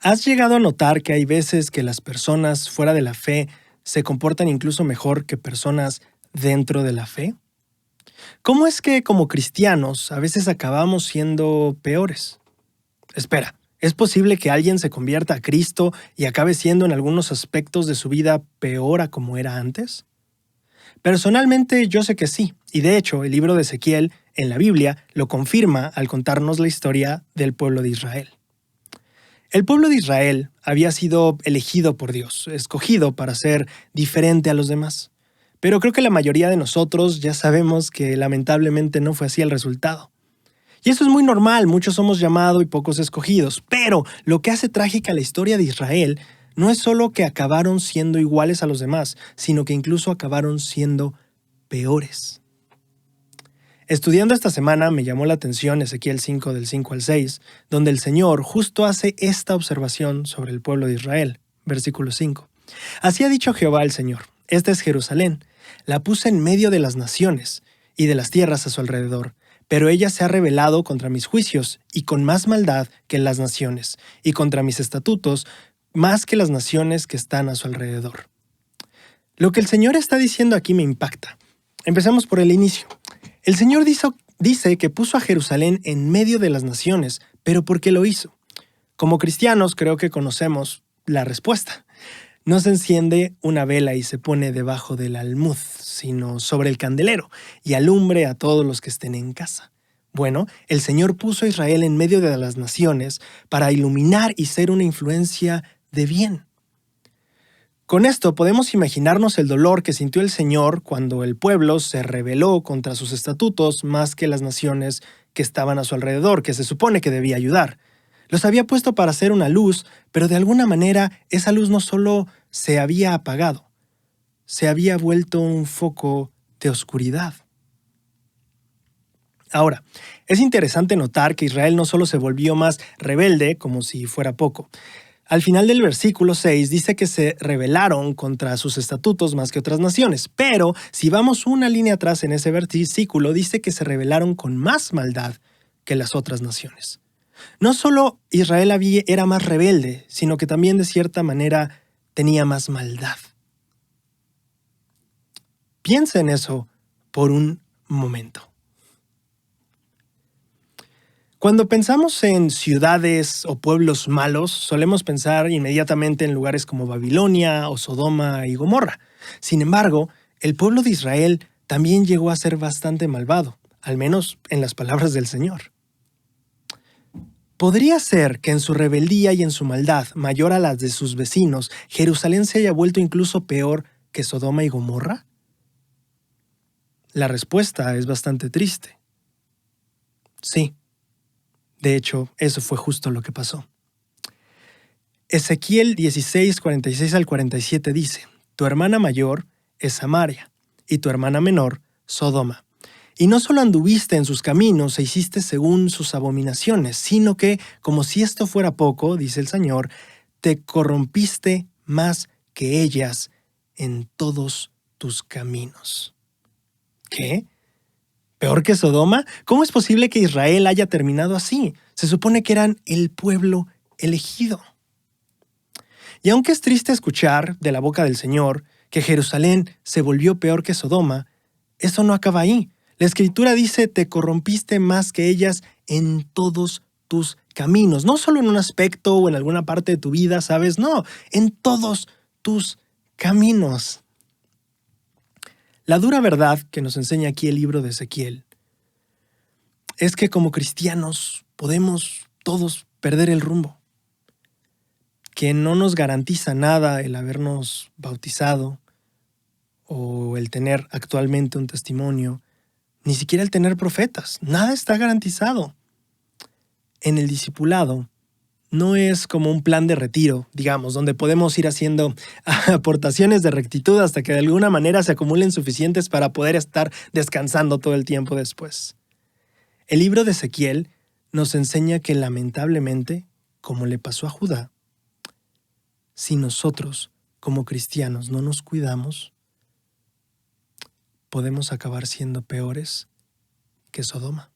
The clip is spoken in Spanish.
¿Has llegado a notar que hay veces que las personas fuera de la fe se comportan incluso mejor que personas dentro de la fe? ¿Cómo es que como cristianos a veces acabamos siendo peores? Espera, ¿es posible que alguien se convierta a Cristo y acabe siendo en algunos aspectos de su vida peor a como era antes? Personalmente yo sé que sí, y de hecho el libro de Ezequiel en la Biblia lo confirma al contarnos la historia del pueblo de Israel. El pueblo de Israel había sido elegido por Dios, escogido para ser diferente a los demás. Pero creo que la mayoría de nosotros ya sabemos que lamentablemente no fue así el resultado. Y eso es muy normal, muchos somos llamados y pocos escogidos. Pero lo que hace trágica la historia de Israel no es solo que acabaron siendo iguales a los demás, sino que incluso acabaron siendo peores. Estudiando esta semana me llamó la atención Ezequiel 5 del 5 al 6, donde el Señor justo hace esta observación sobre el pueblo de Israel. Versículo 5. Así ha dicho Jehová el Señor, esta es Jerusalén, la puse en medio de las naciones y de las tierras a su alrededor, pero ella se ha rebelado contra mis juicios y con más maldad que las naciones, y contra mis estatutos más que las naciones que están a su alrededor. Lo que el Señor está diciendo aquí me impacta. Empecemos por el inicio. El Señor dice que puso a Jerusalén en medio de las naciones, pero ¿por qué lo hizo? Como cristianos creo que conocemos la respuesta. No se enciende una vela y se pone debajo del almud, sino sobre el candelero, y alumbre a todos los que estén en casa. Bueno, el Señor puso a Israel en medio de las naciones para iluminar y ser una influencia de bien. Con esto podemos imaginarnos el dolor que sintió el Señor cuando el pueblo se rebeló contra sus estatutos más que las naciones que estaban a su alrededor, que se supone que debía ayudar. Los había puesto para hacer una luz, pero de alguna manera esa luz no solo se había apagado, se había vuelto un foco de oscuridad. Ahora, es interesante notar que Israel no solo se volvió más rebelde, como si fuera poco. Al final del versículo 6 dice que se rebelaron contra sus estatutos más que otras naciones, pero si vamos una línea atrás en ese versículo dice que se rebelaron con más maldad que las otras naciones. No solo Israel era más rebelde, sino que también de cierta manera tenía más maldad. Piensa en eso por un momento. Cuando pensamos en ciudades o pueblos malos, solemos pensar inmediatamente en lugares como Babilonia o Sodoma y Gomorra. Sin embargo, el pueblo de Israel también llegó a ser bastante malvado, al menos en las palabras del Señor. ¿Podría ser que en su rebeldía y en su maldad, mayor a las de sus vecinos, Jerusalén se haya vuelto incluso peor que Sodoma y Gomorra? La respuesta es bastante triste. Sí. De hecho, eso fue justo lo que pasó. Ezequiel 16, 46 al 47 dice, tu hermana mayor es Samaria, y tu hermana menor, Sodoma. Y no solo anduviste en sus caminos e hiciste según sus abominaciones, sino que, como si esto fuera poco, dice el Señor, te corrompiste más que ellas en todos tus caminos. ¿Qué? ¿Peor que Sodoma? ¿Cómo es posible que Israel haya terminado así? Se supone que eran el pueblo elegido. Y aunque es triste escuchar de la boca del Señor que Jerusalén se volvió peor que Sodoma, eso no acaba ahí. La Escritura dice, te corrompiste más que ellas en todos tus caminos. No solo en un aspecto o en alguna parte de tu vida, ¿sabes? No, en todos tus caminos. La dura verdad que nos enseña aquí el libro de Ezequiel es que como cristianos podemos todos perder el rumbo, que no nos garantiza nada el habernos bautizado o el tener actualmente un testimonio, ni siquiera el tener profetas, nada está garantizado. En el discipulado no es como un plan de retiro, digamos, donde podemos ir haciendo aportaciones de rectitud hasta que de alguna manera se acumulen suficientes para poder estar descansando todo el tiempo después. El libro de Ezequiel nos enseña que lamentablemente, como le pasó a Judá, si nosotros como cristianos no nos cuidamos, podemos acabar siendo peores que Sodoma.